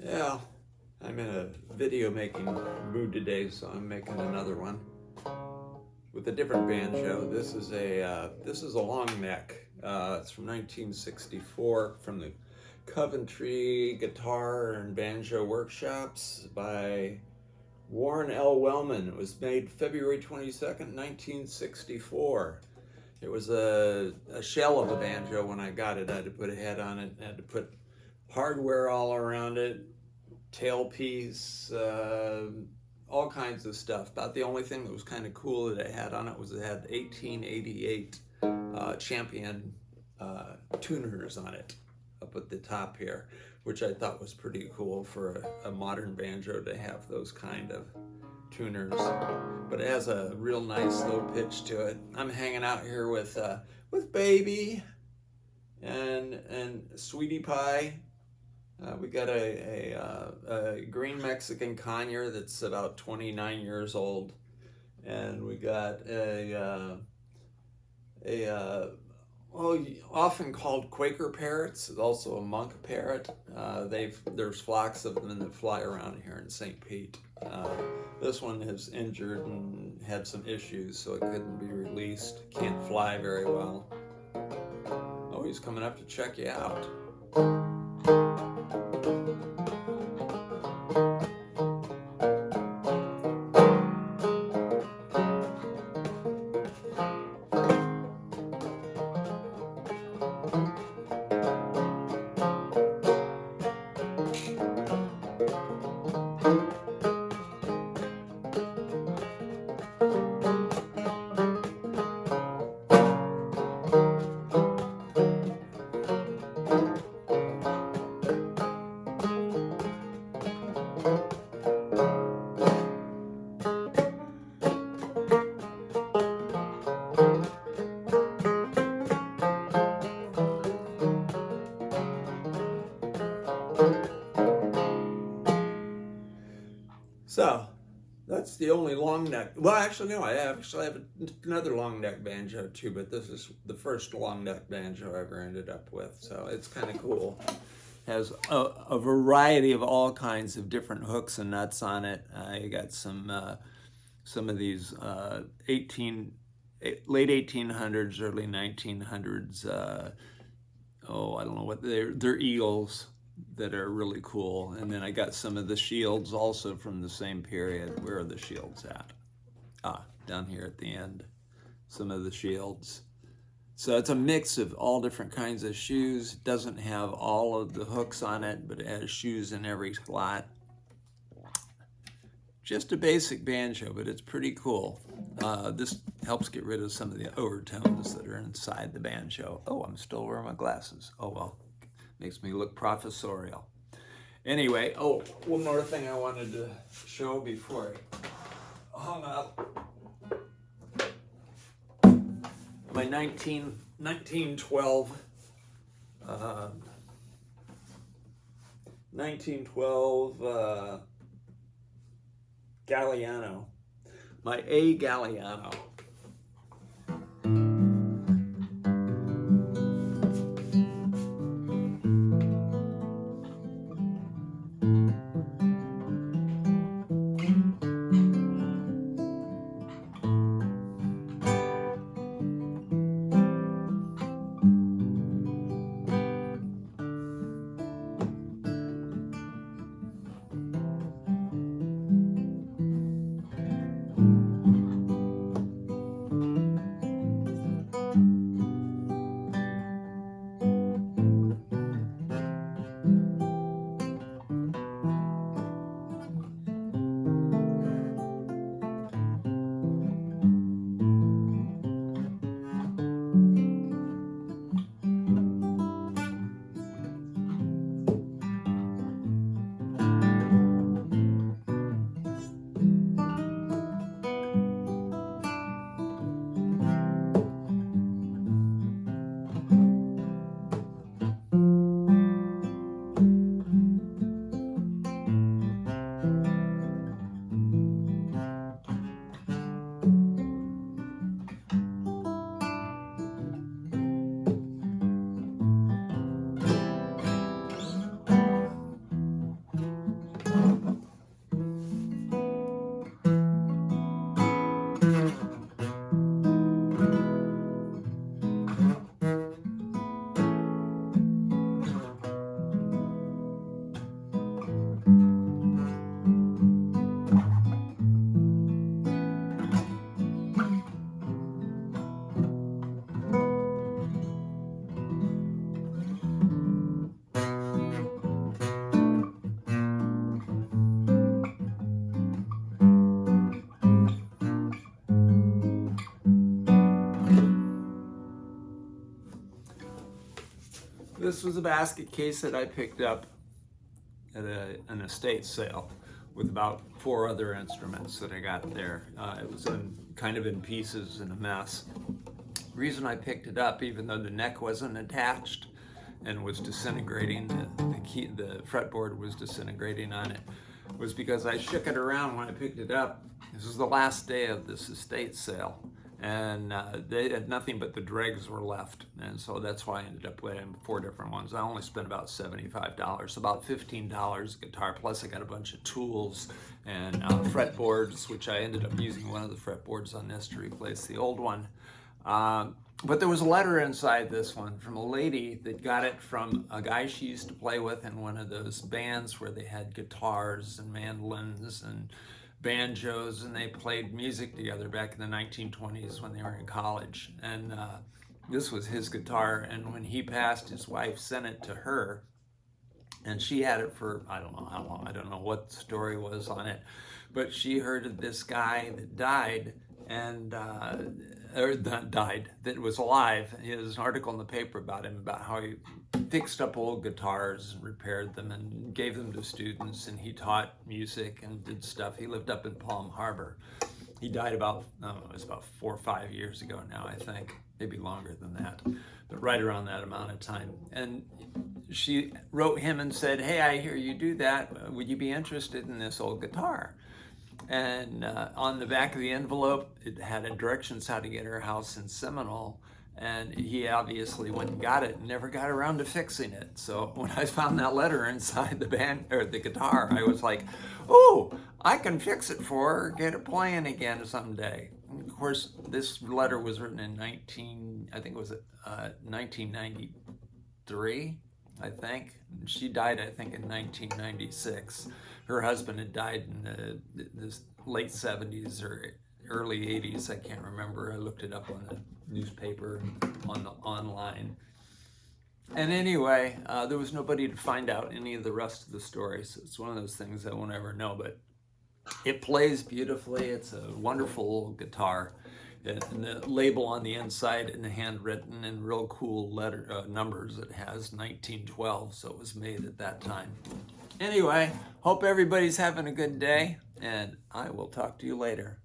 Yeah, I'm in a video making mood today, so I'm making another one with a different banjo. This is a long neck. It's from 1964 from the Coventry Guitar and Banjo Workshops by Warren L. Wellman. It was made February 22nd, 1964. It was a shell of a banjo when I got it. I had to put a head on it, I had to put hardware all around it, tailpiece, all kinds of stuff. About the only thing that was kind of cool that it had on it was it had 1888 Champion tuners on it up at the top here, which I thought was pretty cool for a modern banjo to have those kind of tuners. But it has a real nice low pitch to it. I'm hanging out here with Baby and Sweetie Pie. We got a green Mexican conure that's about 29 years old, and we got often called Quaker parrots. It's also a monk parrot. There's flocks of them that fly around here in St. Pete. This one is injured and had some issues, so it couldn't be released. Can't fly very well. Oh, he's coming up to check you out. So that's the only long neck. Well, actually, no, I have another long neck banjo too, but this is the first long neck banjo I ever ended up with. So it's kind of cool. Has a variety of all kinds of different hooks and nuts on it. You got some of these late 1800s, early 1900s. I don't know what they're eagles that are really cool. And then I got some of the shields also from the same period. Where are the shields at? Down here at the end. Some of the shields. So it's a mix of all different kinds of shoes. It doesn't have all of the hooks on it, but it has shoes in every slot. Just a basic banjo, but it's pretty cool. This helps get rid of some of the overtones that are inside the banjo. Oh, I'm still wearing my glasses. Oh well. Makes me look professorial. Anyway, one more thing I wanted to show before I hung up. My 1912 Galiano. My A Galiano. This was a basket case that I picked up at an estate sale with about 4 other instruments that I got there. It was kind of in pieces and a mess. The reason I picked it up, even though the neck wasn't attached and was disintegrating, the fretboard was disintegrating on it, was because I shook it around when I picked it up. This was the last day of this estate sale, and they had nothing but the dregs were left, and so that's why I ended up getting 4 different ones. I only spent about $75, about $15 a guitar, plus I got a bunch of tools and fretboards, which I ended up using one of the fretboards on this to replace the old one. But there was a letter inside this one from a lady that got it from a guy she used to play with in one of those bands where they had guitars and mandolins and banjos, and they played music together back in the 1920s when they were in college. And this was his guitar, and when he passed, his wife sent it to her, and she had it for, I don't know how long, I don't know what the story was on it, but she heard of this guy that died, and or that died, that was alive. There's an article in the paper about him, about how he fixed up old guitars and repaired them and gave them to students, and he taught music and did stuff. He lived up in Palm Harbor. He died about, I don't know, it was about 4 or 5 years ago now, I think, maybe longer than that, but right around that amount of time. And she wrote him and said, "Hey, I hear you do that. Would you be interested in this old guitar?" And on the back of the envelope, it had directions how to get her house in Seminole. And he obviously went and got it and never got around to fixing it. So when I found that letter inside the band or the guitar, I was like, "Oh, I can fix it for her, get it playing again someday." And of course, this letter was written in 1993, I think. She died, I think, in 1996. Her husband had died in the late 70s or early 80s. I can't remember. I looked it up on the newspaper, online. And anyway, there was nobody to find out any of the rest of the story. So it's one of those things I won't ever know, but it plays beautifully. It's a wonderful old guitar. And the label on the inside and the handwritten and real cool numbers. It has 1912, so it was made at that time. Anyway, hope everybody's having a good day, and I will talk to you later.